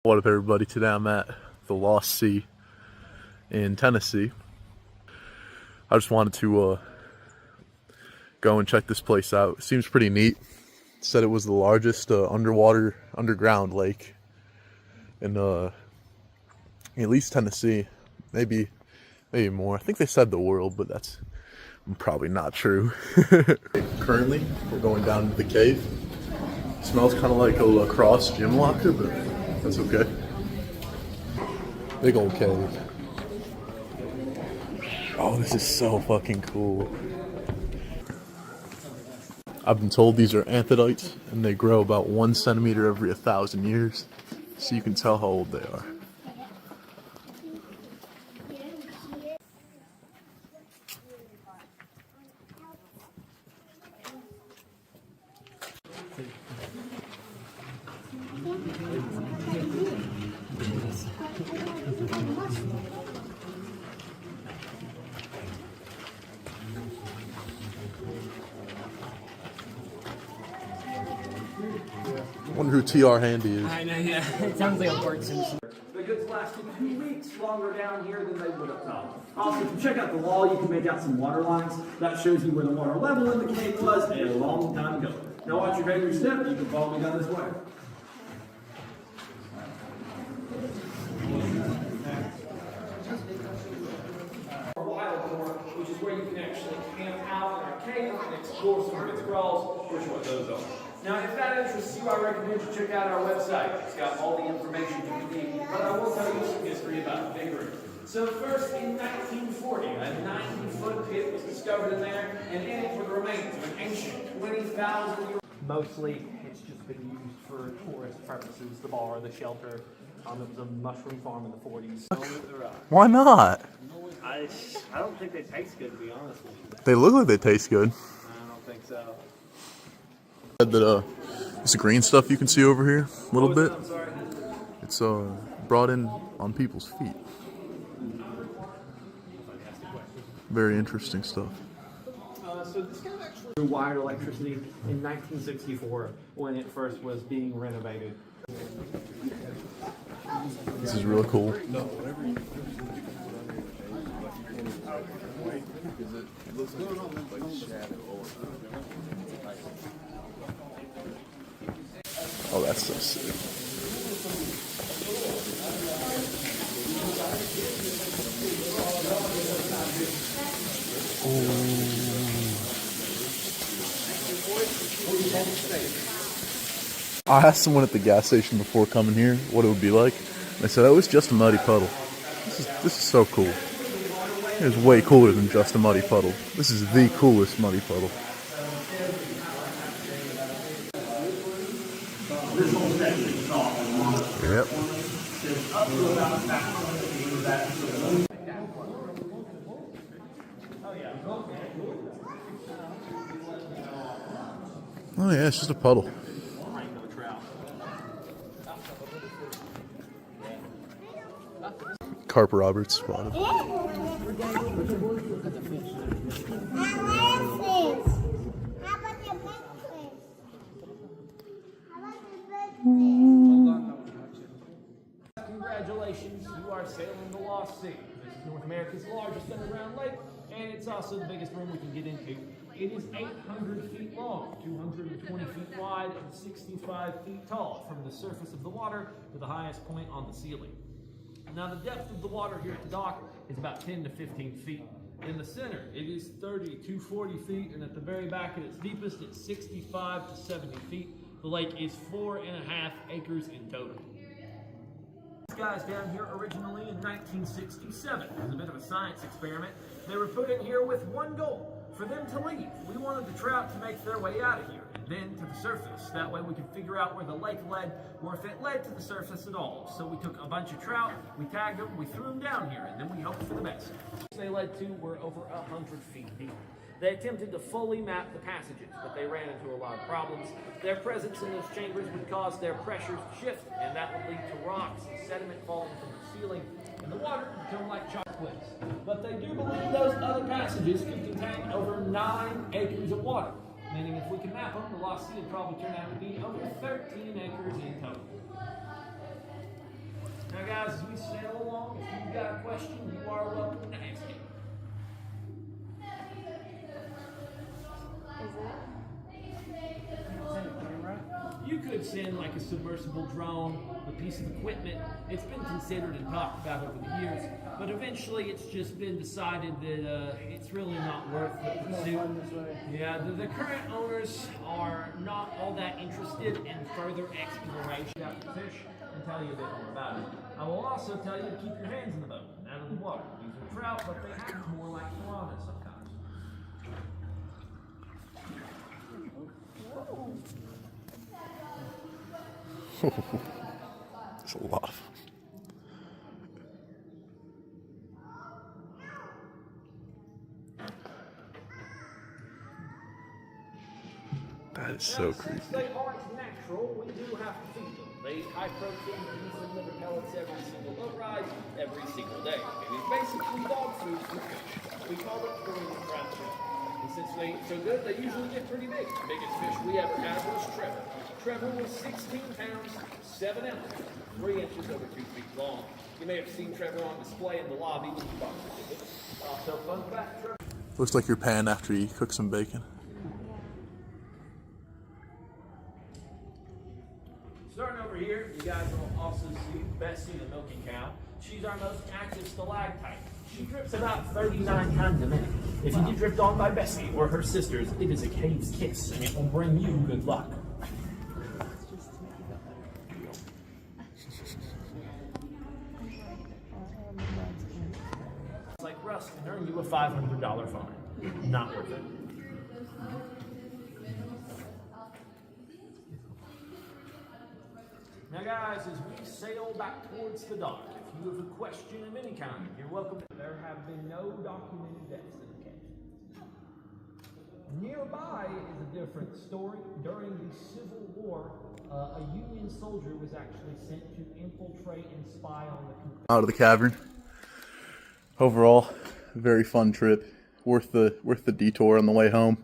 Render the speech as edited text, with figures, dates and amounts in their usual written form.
What up, everybody? Today I'm at the Lost Sea in Tennessee. I just wanted to go and check this place out. It seems pretty neat. It said it was the largest underground lake in at least Tennessee, maybe more. I think they said the world, but that's probably not true. Currently, we're going down to the cave. It smells kind of like a lacrosse gym locker, but that's okay. Big old cave. Oh, this is so fucking cool. I've been told these are anthidites, and they grow about 1 centimeter every 1,000 years, so you can tell how old they are. I wonder who TR Handy is. I know, yeah. It sounds like a Bart Simpson. The goods lasted 2 weeks longer down here than they would up top. Also, if you check out the wall, you can make out some water lines. That shows you where the water level in the cave was a long time ago. Now watch your regular step, you can follow me down this way. Which is where you can actually camp out in our cave and explore some of its crawls, which are what those are. Now, if that interests you, I recommend you check out our website. It's got all the information you need, but I will tell you some history about the big room. So first, in 1940, a 90-foot pit was discovered in there, and in it were the remains of an ancient 20,000-year-old. Mostly, it's just been used for tourist purposes. The bar, the shelter. It was a mushroom farm in the 40s. Why not? I don't think they taste good, to be honest with you. They look like they taste good. I don't think so. That this green stuff you can see over here a little bit. I'm sorry. It's brought in on people's feet. Very interesting stuff. So this got actually wired electricity in 1964 when it first was being renovated. This is really cool. Oh, that's so sick. I asked someone at the gas station before coming here what it would be like. They said, "Oh, it's just a muddy puddle." This is so cool. It's way cooler than just a muddy puddle. This is the coolest muddy puddle. Yep. Oh yeah, it's just a puddle. Carp Roberts spotted. Congratulations, you are sailing the Lost Sea. This is North America's largest underground lake, and it's also the biggest room we can get into. It is 800 feet long, 220 feet wide, and 65 feet tall, from the surface of the water to the highest point on the ceiling. Now, the depth of the water here at the dock is about 10 to 15 feet. In the center, it is 30 to 40 feet, and at the very back at its deepest, it's 65 to 70 feet. The lake is 4.5 acres in total. These guys down here originally in 1967. It was a bit of a science experiment. They were put in here with one goal: for them to leave. We wanted the trout to make their way out of here and then to the surface. That way we could figure out where the lake led, or if it led to the surface at all. So we took a bunch of trout, we tagged them, we threw them down here, and then we hoped for the best. They led to were over 100 feet deep. They attempted to fully map the passages, but they ran into a lot of problems. Their presence in those chambers would cause their pressures to shift, and that would lead to rocks and sediment falling from the ceiling, and the water would become like chalk cliffs. But they do believe those other passages could contain over 9 acres of water, meaning if we can map them, the Lost Sea would probably turn out to be over 13 acres in total. guys, as we sail along, if you've got a question, you are welcome to ask it. You could send like a submersible drone, a piece of equipment. It's been considered and talked about over the years, but eventually it's just been decided that it's really not worth the pursuit. Yeah, the current owners are not all that interested in further exploration of the fish and tell you a bit more about it. I will also tell you to keep your hands in the boat and out of the water. These are trout, but they act more like piranhas sometimes. It's a lot. That is so creepy. Since they aren't natural, we do have to feed them. They eat high protein beef and liver pellets every single boat ride, every single day. It is basically dog food for fish. We call it Korean trout food. And since they eat so good, they usually get pretty big. The biggest fish we ever had was Trevor. Trevor was 16 pounds, 7 ounces, 3 inches over 2 feet long. You may have seen Trevor on display in the lobby with the boxes. So fun fact, Trevor. Looks like your pan after you cook some bacon. Starting over here, you guys will also see Bessie, the milking cow. She's our most active stalactite. She drips about 39 times a minute. If you get dripped on by Bessie or her sisters, it is a cave's kiss, and it will bring you good luck. Like Russ and earn you a $500 fine. Not worth it. Now guys, as we sail back towards the dock, if you have a question of any kind, you're welcome. There have been no documented deaths in the case. Nearby is a different story. During the Civil War, a Union soldier was actually sent to infiltrate and spy on the Out of the cavern. Overall, very fun trip. Worth the detour on the way home.